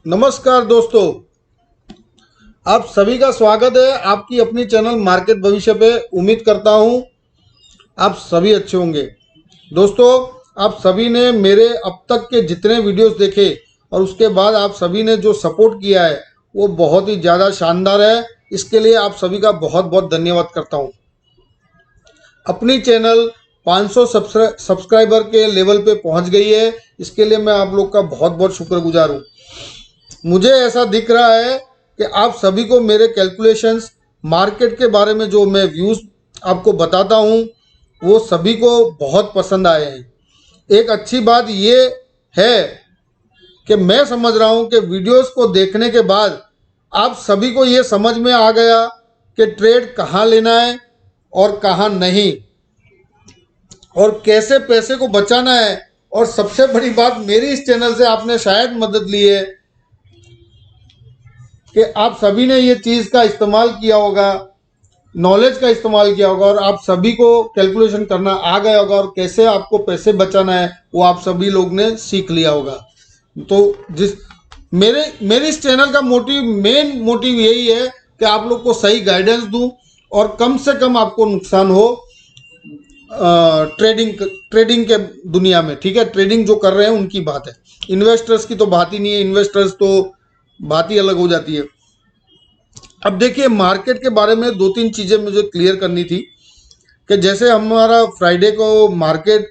नमस्कार दोस्तों, आप सभी का स्वागत है आपकी अपनी चैनल मार्केट भविष्य पे। उम्मीद करता हूं आप सभी अच्छे होंगे। दोस्तों, आप सभी ने मेरे अब तक के जितने वीडियोस देखे और उसके बाद आप सभी ने जो सपोर्ट किया है वो बहुत ही ज़्यादा शानदार है। इसके लिए आप सभी का बहुत बहुत धन्यवाद करता हूं। अपनी चैनल 500 सब्सक्राइबर के लेवल पे पहुंच गई है, इसके लिए मैं आप लोग का बहुत बहुत शुक्रगुजार हूँ। मुझे ऐसा दिख रहा है कि आप सभी को मेरे कैलकुलेशंस मार्केट के बारे में जो मैं व्यूज़ आपको बताता हूँ वो सभी को बहुत पसंद आए हैं। एक अच्छी बात ये है कि मैं समझ रहा हूँ कि वीडियोस को देखने के बाद आप सभी को ये समझ में आ गया कि ट्रेड कहाँ लेना है और कहाँ नहीं, और कैसे पैसे को बचाना है। और सबसे बड़ी बात, मेरी इस चैनल से आपने शायद मदद ली है कि आप सभी ने ये चीज़ का इस्तेमाल किया होगा, नॉलेज का इस्तेमाल किया होगा, और आप सभी को कैलकुलेशन करना आ गया होगा और कैसे आपको पैसे बचाना है वो आप सभी लोग ने सीख लिया होगा। तो जिस मेरे इस चैनल का मेन मोटिव यही है कि आप लोग को सही गाइडेंस दूं और कम से कम आपको नुकसान हो ट्रेडिंग के दुनिया में। ठीक है, ट्रेडिंग जो कर रहे हैं उनकी बात है, इन्वेस्टर्स की तो बात ही नहीं है। इन्वेस्टर्स तो बात ही अलग हो जाती है। अब देखिए, मार्केट के बारे में दो तीन चीज़ें मुझे क्लियर करनी थी कि जैसे हमारा फ्राइडे को मार्केट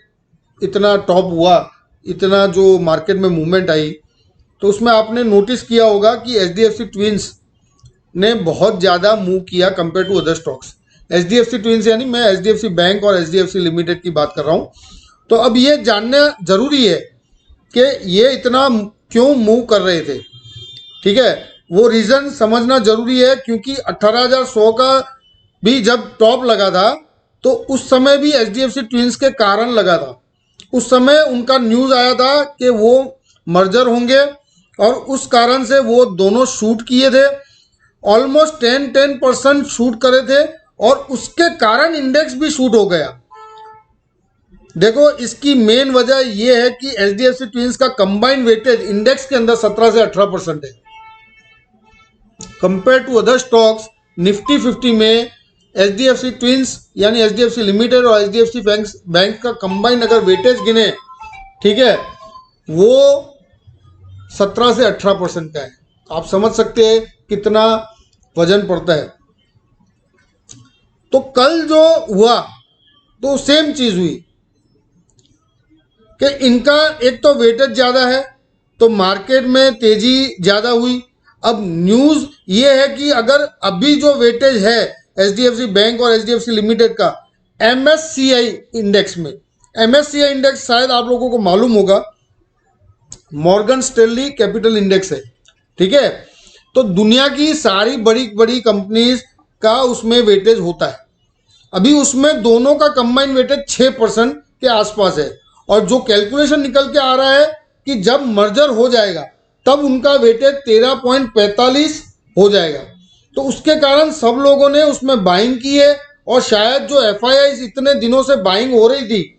इतना टॉप हुआ, इतना जो मार्केट में मूवमेंट आई, तो उसमें आपने नोटिस किया होगा कि एचडीएफसी ट्विंस ने बहुत ज़्यादा मूव किया compare to other stocks. HDFC twins यानी मैं एचडीएफसी बैंक और एचडीएफसी लिमिटेड की बात कर रहा हूँ। तो अब ये जानना जरूरी है कि ये इतना क्यों मूव कर रहे थे। ठीक है, वो रीज़न समझना जरूरी है, क्योंकि 18,100 का भी जब टॉप लगा था तो उस समय भी एचडीएफसी ट्विंस के कारण लगा था। उस समय उनका न्यूज़ आया था कि वो मर्जर होंगे और उस कारण से वो दोनों शूट किए थे, ऑलमोस्ट 10% शूट करे थे, और उसके कारण इंडेक्स भी शूट हो गया। देखो, इसकी मेन वजह यह है कि एचडीएफसी ट्विंस का कंबाइंड वेटेज इंडेक्स के अंदर 17 से 18% है। Compare to other stocks, Nifty 50 में एचडीएफसी ट्विंस यानी एचडीएफसी लिमिटेड और एचडीएफसी बैंक का कंबाइंड अगर वेटेज गिने, ठीक है, वो 17 से 18% का है। आप समझ सकते हैं कितना वजन पड़ता है। तो कल जो हुआ तो सेम चीज हुई कि इनका एक तो वेटेज ज़्यादा है तो मार्केट में तेजी ज़्यादा हुई। अब न्यूज़ ये है कि अगर अभी जो वेटेज है एचडीएफसी बैंक और एचडीएफसी लिमिटेड का एमएससीआई इंडेक्स में, एमएससीआई इंडेक्स शायद आप लोगों को मालूम होगा, मॉर्गन स्टैनली कैपिटल इंडेक्स है। ठीक है, तो दुनिया की सारी बड़ी बड़ी कंपनीज का उसमें वेटेज होता है। अभी उसमें दोनों का कंबाइंड वेटेज 6% के आसपास है, और जो कैलकुलेशन निकल के आ रहा है कि जब मर्जर हो जाएगा तब उनका वेटेज 13.45 हो जाएगा। तो उसके कारण सब लोगों ने उसमें बाइंग की है, और शायद जो एफआईआई इतने दिनों से बाइंग हो रही थी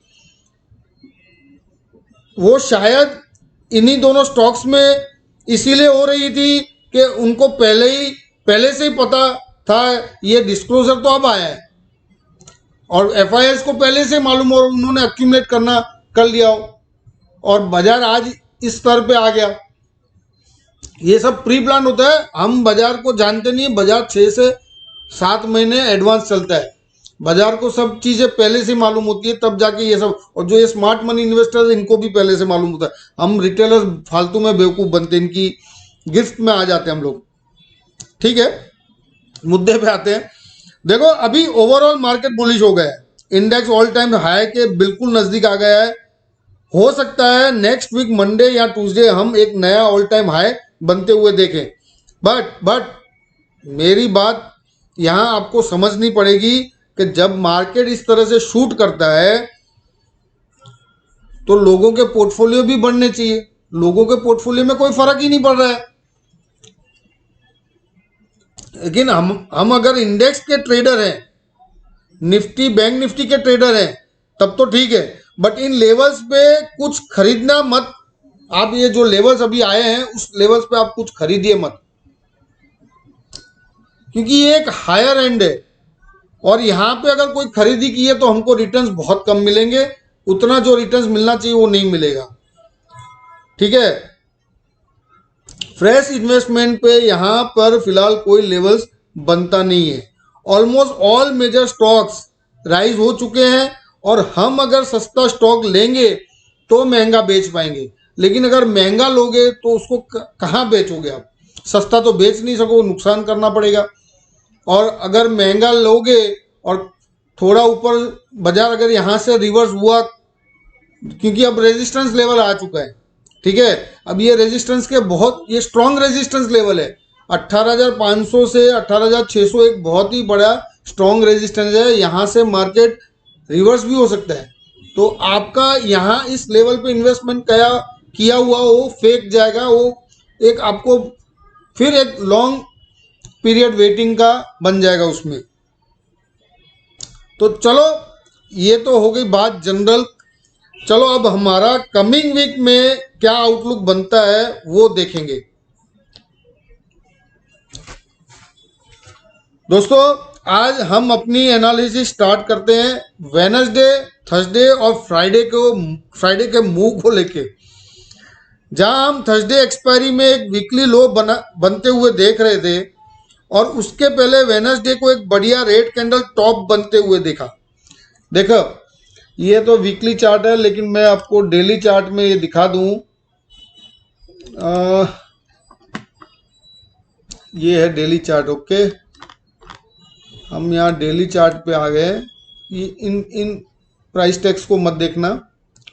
वो शायद इन्हीं दोनों स्टॉक्स में इसीलिए हो रही थी कि उनको पहले से ही पता था। ये डिस्क्लोजर तो अब आया है और एफआईआई को पहले से मालूम, और उन्होंने एक्यूमुलेट करना कर लिया हो, और बाजार आज इस स्तर पे आ गया। ये सब प्री प्लान होता है, हम बाजार को जानते नहीं है। बाजार 6 से 7 महीने एडवांस चलता है। बाजार को सब चीज़ें पहले से मालूम होती है, तब जाके ये सब, और जो ये स्मार्ट मनी इन्वेस्टर्स इनको भी पहले से मालूम होता है। हम रिटेलर्स फालतू में बेवकूफ़ बनते हैं, इनकी गिरफ्त में आ जाते हैं हम लोग। ठीक है, मुद्दे पे आते हैं। देखो, अभी ओवरऑल मार्केट बुलिश हो गया है, इंडेक्स ऑल टाइम हाई के बिल्कुल नज़दीक आ गया है। हो सकता है नेक्स्ट वीक मंडे या ट्यूसडे हम एक नया ऑल टाइम हाई बनते हुए देखें। बट मेरी बात यहाँ आपको समझनी पड़ेगी कि जब मार्केट इस तरह से शूट करता है तो लोगों के पोर्टफोलियो भी बढ़ने चाहिए। लोगों के पोर्टफोलियो में कोई फर्क ही नहीं पड़ रहा है। लेकिन हम अगर इंडेक्स के ट्रेडर हैं, निफ्टी बैंक निफ्टी के ट्रेडर हैं, तब तो ठीक है, बट इन लेवल्स पे कुछ खरीदना मत आप ये जो लेवल्स अभी आए हैं उस लेवल्स पे आप कुछ खरीदिए मत, क्योंकि ये एक हायर एंड है और यहाँ पे अगर कोई खरीदी की है तो हमको रिटर्न्स बहुत कम मिलेंगे, उतना जो रिटर्न्स मिलना चाहिए वो नहीं मिलेगा। ठीक है, फ्रेश इन्वेस्टमेंट पे यहाँ पर फिलहाल कोई लेवल्स बनता नहीं है। Almost all major stocks rise हो चुके हैं और हम अगर सस्ता स्टॉक लेंगे तो महंगा बेच पाएंगे, लेकिन अगर महंगा लोगे तो उसको कहाँ बेचोगे आप? सस्ता तो बेच नहीं सको, नुकसान करना पड़ेगा। और अगर महंगा लोगे और थोड़ा ऊपर बाजार अगर यहाँ से रिवर्स हुआ, क्योंकि अब रेजिस्टेंस लेवल आ चुका है, ठीक है, अब ये रेजिस्टेंस के बहुत ये स्ट्रॉन्ग रेजिस्टेंस लेवल है। 18,500 से 18,600 एक बहुत ही बड़ा स्ट्रॉन्ग रेजिस्टेंस है, यहाँ से मार्केट रिवर्स भी हो सकता है। तो आपका यहाँ इस लेवल पे इन्वेस्टमेंट किया हुआ वो फेक जाएगा, वो एक आपको फिर एक लॉन्ग पीरियड वेटिंग का बन जाएगा उसमें। तो चलो ये तो हो गई बात जनरल। चलो अब हमारा कमिंग वीक में क्या आउटलुक बनता है वो देखेंगे। दोस्तों आज हम अपनी एनालिसिस स्टार्ट करते हैं वेडनेसडे, थर्सडे और फ्राइडे के मूव को लेके, जहां हम थर्सडे एक्सपायरी में एक वीकली लो बनते हुए देख रहे थे और उसके पहले वेडनेसडे को एक बढ़िया रेड कैंडल टॉप बनते हुए देखा। देखो ये तो वीकली चार्ट है, लेकिन मैं आपको डेली चार्ट में ये दिखा दूं। ये है डेली चार्ट। ओके, हम यहाँ डेली चार्ट पे आ गए। इन प्राइस टैग्स को मत देखना,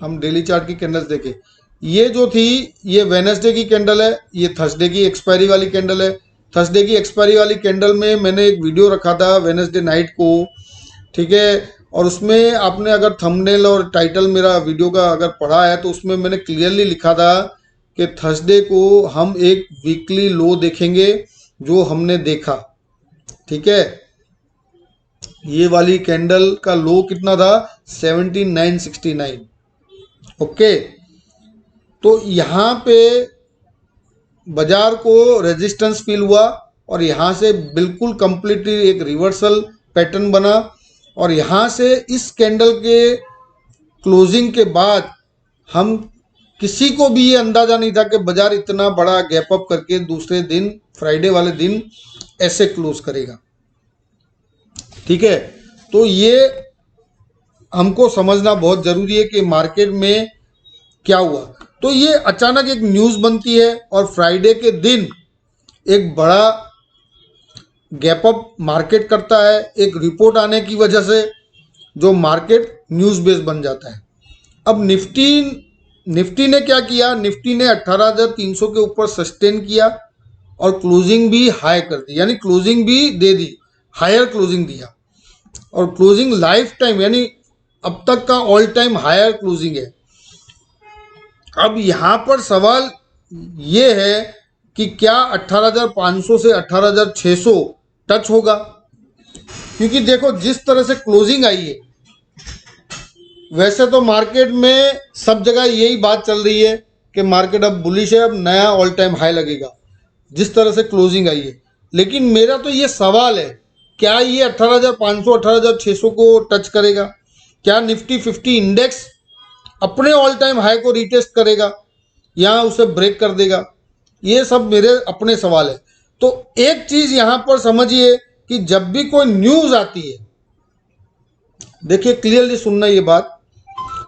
हम डेली चार्ट की कैंडल्स देखें। ये जो थी ये वेडनेसडे की कैंडल है, ये थर्सडे की एक्सपायरी वाली कैंडल है। थर्सडे की एक्सपायरी वाली कैंडल में मैंने एक वीडियो रखा था वेडनेसडे नाइट को, ठीक है, और उसमें आपने अगर थंबनेल और टाइटल मेरा वीडियो का अगर पढ़ा है तो उसमें मैंने क्लियरली लिखा था कि थर्सडे को हम एक वीकली लो देखेंगे जो हमने देखा। ठीक है, ये वाली कैंडल का लो कितना था? 17,969। ओके, तो यहाँ पे बाजार को रेजिस्टेंस फील हुआ और यहाँ से बिल्कुल कंप्लीटली एक रिवर्सल पैटर्न बना और यहाँ से इस कैंडल के क्लोजिंग के बाद हम किसी को भी ये अंदाजा नहीं था कि बाजार इतना बड़ा गैप अप करके दूसरे दिन फ्राइडे वाले दिन ऐसे क्लोज करेगा। ठीक है, तो ये हमको समझना बहुत जरूरी है कि मार्केट में क्या हुआ। तो ये अचानक एक न्यूज बनती है और फ्राइडे के दिन एक बड़ा गैप अप मार्केट करता है एक रिपोर्ट आने की वजह से, जो मार्केट न्यूज बेस बन जाता है। अब निफ्टी ने क्या किया? निफ्टी ने 18,300 के ऊपर सस्टेन किया और क्लोजिंग भी हाई कर दी, यानी क्लोजिंग भी दे दी, हायर क्लोजिंग दिया और क्लोजिंग लाइफ टाइम यानी अब तक का ऑल टाइम हायर क्लोजिंग है। अब यहाँ पर सवाल ये है कि क्या 18,500 से 18,600 टच होगा? क्योंकि देखो जिस तरह से क्लोजिंग आई है, वैसे तो मार्केट में सब जगह यही बात चल रही है कि मार्केट अब बुलिश है, अब नया ऑल टाइम हाई लगेगा, जिस तरह से क्लोजिंग आई है। लेकिन मेरा तो ये सवाल है, क्या ये 18,500 18,600 को टच करेगा? क्या निफ्टी 50 इंडेक्स अपने ऑल टाइम हाई को रिटेस्ट करेगा या उसे ब्रेक कर देगा? ये सब मेरे अपने सवाल है। तो एक चीज यहां पर समझिए कि जब भी कोई न्यूज आती है, देखिए क्लियरली सुनना ये बात,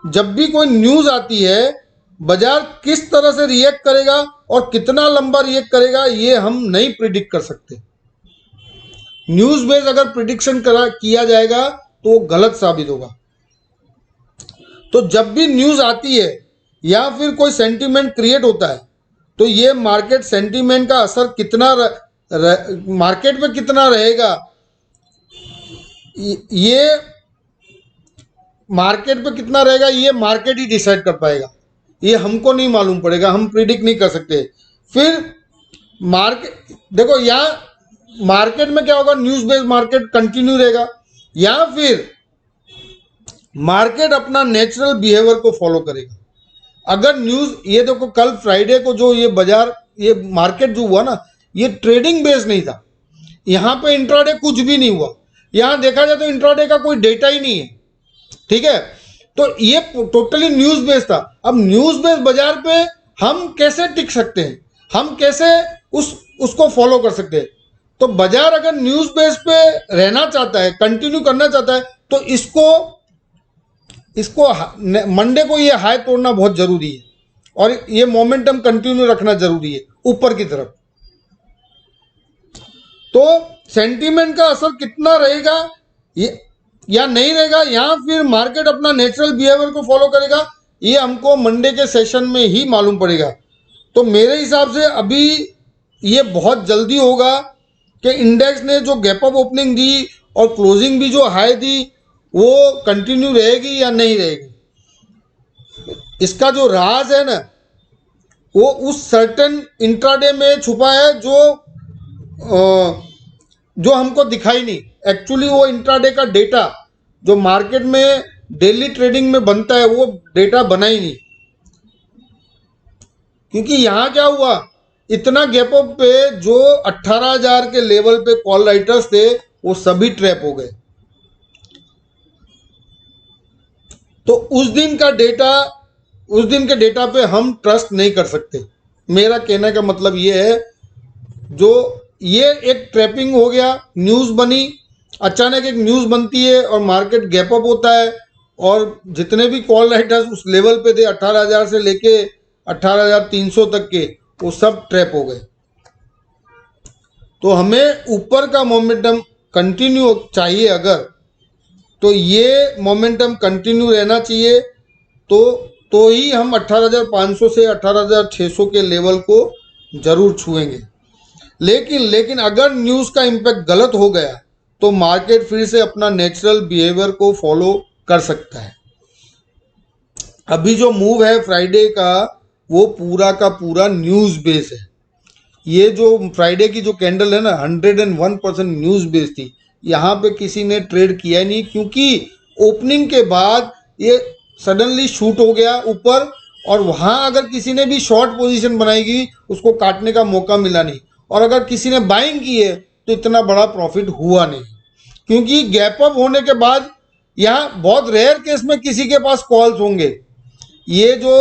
जब भी कोई न्यूज आती है बाजार किस तरह से रिएक्ट करेगा और कितना लंबा रिएक्ट करेगा ये हम नहीं प्रिडिक्ट कर सकते। न्यूज बेस अगर प्रिडिक्शन किया जाएगा तो गलत साबित होगा। तो जब भी न्यूज आती है या फिर कोई सेंटीमेंट क्रिएट होता है तो ये मार्केट सेंटीमेंट का असर कितना मार्केट पे कितना रहेगा, ये मार्केट पे कितना रहेगा ये मार्केट ही डिसाइड कर पाएगा, ये हमको नहीं मालूम पड़ेगा, हम प्रिडिक्ट नहीं कर सकते। फिर मार्केट देखो, यहाँ मार्केट में क्या होगा, न्यूज बेस्ड मार्केट कंटिन्यू रहेगा या फिर मार्केट अपना नेचुरल बिहेवियर को फॉलो करेगा। अगर न्यूज, ये देखो कल फ्राइडे को जो ये बाजार, ये मार्केट जो हुआ ना, ये ट्रेडिंग बेस नहीं था। यहाँ पे इंट्राडे कुछ भी नहीं हुआ। यहाँ देखा जाए तो इंट्राडे का कोई डेटा ही नहीं है, ठीक है। तो ये टोटली न्यूज बेस था। अब न्यूज बेस बाजार पे हम कैसे टिक सकते हैं, हम कैसे उसको फॉलो कर सकते हैं। तो बाजार अगर न्यूज बेस पे रहना चाहता है, कंटिन्यू करना चाहता है, तो इसको मंडे को ये हाई तोड़ना बहुत जरूरी है और ये मोमेंटम कंटिन्यू रखना जरूरी है ऊपर की तरफ। तो सेंटीमेंट का असर कितना रहेगा ये या नहीं रहेगा, या फिर मार्केट अपना नेचुरल बिहेवियर को फॉलो करेगा, ये हमको मंडे के सेशन में ही मालूम पड़ेगा। तो मेरे हिसाब से अभी ये बहुत जल्दी होगा कि इंडेक्स ने जो गैप अप ओपनिंग दी और क्लोजिंग भी जो हाई दी वो कंटिन्यू रहेगी या नहीं रहेगी। इसका जो राज है ना, वो उस सर्टेन इंट्राडे में छुपा है जो हमको दिखाई नहीं। एक्चुअली वो इंट्राडे का डेटा जो मार्केट में डेली ट्रेडिंग में बनता है, वो डेटा बना ही नहीं। क्योंकि यहां क्या हुआ, इतना गैप अप पे जो 18,000 के लेवल पे कॉल राइटर्स थे वो सभी ट्रैप हो गए। तो उस दिन के डेटा पे हम ट्रस्ट नहीं कर सकते। मेरा कहने का मतलब ये है, जो ये एक ट्रैपिंग हो गया, न्यूज़ बनी, अचानक एक न्यूज़ बनती है और मार्केट गैप अप होता है और जितने भी कॉल राइटर्स उस लेवल पे थे 18,000 से लेके 18,300 तक के, वो सब ट्रैप हो गए। तो हमें ऊपर का मोमेंटम कंटिन्यू चाहिए, अगर तो ये मोमेंटम कंटिन्यू रहना चाहिए, तो ही हम 18,500 से 18,600 के लेवल को जरूर छुएंगे। लेकिन अगर न्यूज़ का इम्पैक्ट गलत हो गया तो मार्केट फिर से अपना नेचुरल बिहेवियर को फॉलो कर सकता है। अभी जो मूव है फ्राइडे का, वो पूरा का पूरा न्यूज़ बेस है। ये जो फ्राइडे की जो कैंडल है ना, 101% न्यूज़ बेस थी। यहाँ पे किसी ने ट्रेड किया नहीं, क्योंकि ओपनिंग के बाद ये सडनली शूट हो गया ऊपर, और वहाँ अगर किसी ने भी शॉर्ट पोजीशन बनाएगी उसको काटने का मौका मिला नहीं, और अगर किसी ने बाइंग की है तो इतना बड़ा प्रॉफिट हुआ नहीं। क्योंकि गैप अप होने के बाद यहाँ बहुत रेयर केस में किसी के पास कॉल्स होंगे। ये जो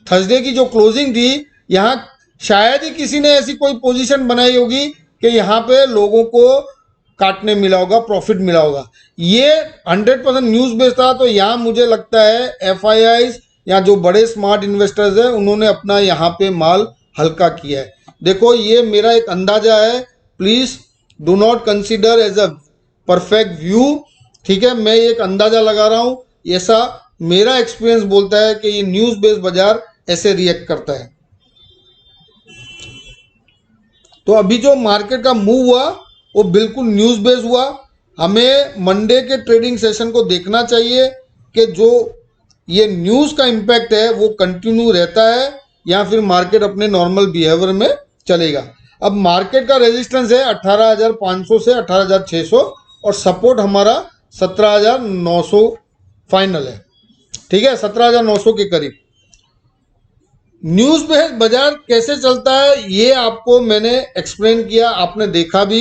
थर्सडे की जो क्लोजिंग थी, यहाँ शायद ही किसी ने ऐसी कोई पोजीशन बनाई होगी कि यहाँ पे लोगों को काटने मिला होगा, प्रॉफिट मिला होगा। ये 100% न्यूज़ बेस्ड था। तो यहाँ मुझे लगता है FIIs या जो बड़े स्मार्ट इन्वेस्टर्स हैं उन्होंने अपना यहाँ पे माल हल्का किया है। देखो, ये मेरा एक अंदाजा है, please do not consider as a perfect view, ठीक है। मैं एक अंदाजा लगा रहा हूँ, ऐसा मेरा एक्सपीरियंस बोलता है कि ये न्यूज़ बेस्ड बाजार ऐसे रिएक्ट करता है। तो अभी जो मार्केट का मूव हुआ वो बिल्कुल न्यूज़ बेस्ड हुआ। हमें मंडे के ट्रेडिंग सेशन को देखना चाहिए कि जो ये न्यूज़ का इम्पैक्ट है वो कंटिन्यू रहता है या फिर मार्केट अपने नॉर्मल बिहेवियर में चलेगा। अब मार्केट का रेजिस्टेंस है 18,500 से 18,600 और सपोर्ट हमारा 17,900 फाइनल है, ठीक है, 17,900 के करीब। न्यूज़ बेस्ड बाजार कैसे चलता है ये आपको मैंने एक्सप्लेन किया, आपने देखा भी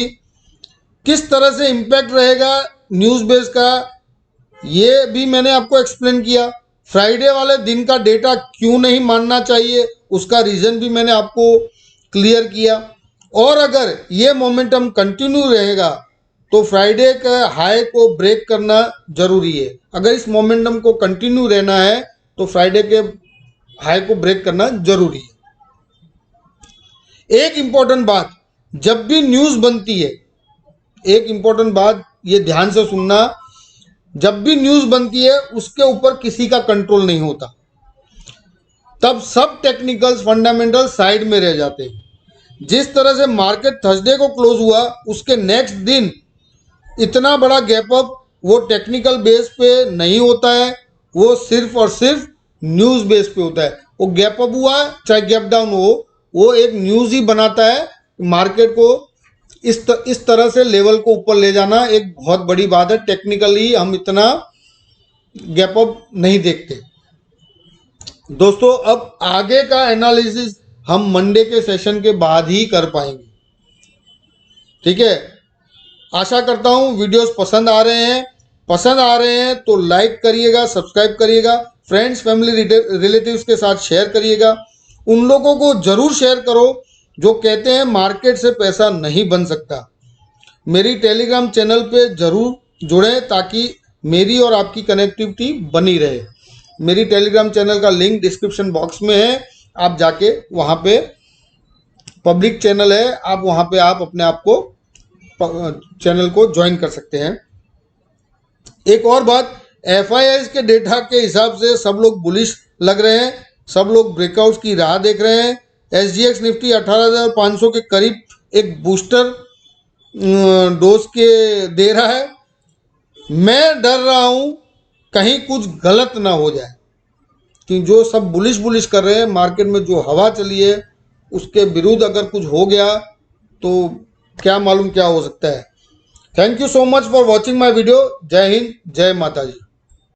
किस तरह से इम्पैक्ट रहेगा न्यूज़ बेस्ड का, ये भी मैंने आपको एक्सप्लेन किया। फ्राइडे वाले दिन का डेटा क्यों नहीं मानना चाहिए उसका रीज़न भी मैंने आपको क्लियर किया। और अगर ये मोमेंटम कंटिन्यू रहेगा तो फ्राइडे के हाई को ब्रेक करना जरूरी है। अगर इस मोमेंटम को कंटिन्यू रहना है तो फ्राइडे के हाई को ब्रेक करना जरूरी है। एक इंपॉर्टेंट बात, जब भी न्यूज़ बनती है, एक इंपॉर्टेंट बात ये ध्यान से सुनना, जब भी न्यूज़ बनती है उसके ऊपर किसी का कंट्रोल नहीं होता, तब सब टेक्निकल्स फंडामेंटल साइड में रह जाते हैं। जिस तरह से मार्केट थर्सडे को क्लोज हुआ उसके नेक्स्ट दिन इतना बड़ा गैप अप वो टेक्निकल बेस पे नहीं होता है, वो सिर्फ और सिर्फ न्यूज़ बेस पे होता है। वो गैप अप हुआ चाहे गैप डाउन हो, वो एक न्यूज़ ही बनाता है। मार्केट को इस तरह से लेवल को ऊपर ले जाना एक बहुत बड़ी बात है। टेक्निकली हम इतना गैप अप नहीं देखते। दोस्तों अब आगे का एनालिसिस हम मंडे के सेशन के बाद ही कर पाएंगे, ठीक है। आशा करता हूं वीडियोस पसंद आ रहे हैं तो लाइक करिएगा, सब्सक्राइब करिएगा, फ्रेंड्स फैमिली रिलेटिव्स के साथ शेयर करिएगा। उन लोगों को जरूर शेयर करो जो कहते हैं मार्केट से पैसा नहीं बन सकता। मेरी टेलीग्राम चैनल पे जरूर जुड़ें ताकि मेरी और आपकी कनेक्टिविटी बनी रहे। मेरी टेलीग्राम चैनल का लिंक डिस्क्रिप्शन बॉक्स में है, आप जाके वहाँ पे पब्लिक चैनल है, आप वहाँ पे आप अपने आप को चैनल को ज्वाइन कर सकते हैं। एक और बात, FIIs के डेटा के हिसाब से सब लोग बुलिश लग रहे हैं, सब लोग ब्रेकआउट्स की राह देख रहे हैं। SGX निफ्टी 18,500 के करीब एक बूस्टर डोज के दे रहा है। मैं डर रहा हूं कहीं कुछ गलत ना हो जाए, कि जो सब बुलिश कर रहे हैं, मार्केट में जो हवा चली है उसके विरुद्ध अगर कुछ हो गया तो क्या मालूम क्या हो सकता है। Thank you so much for watching my video. जय हिंद, जय माता जी।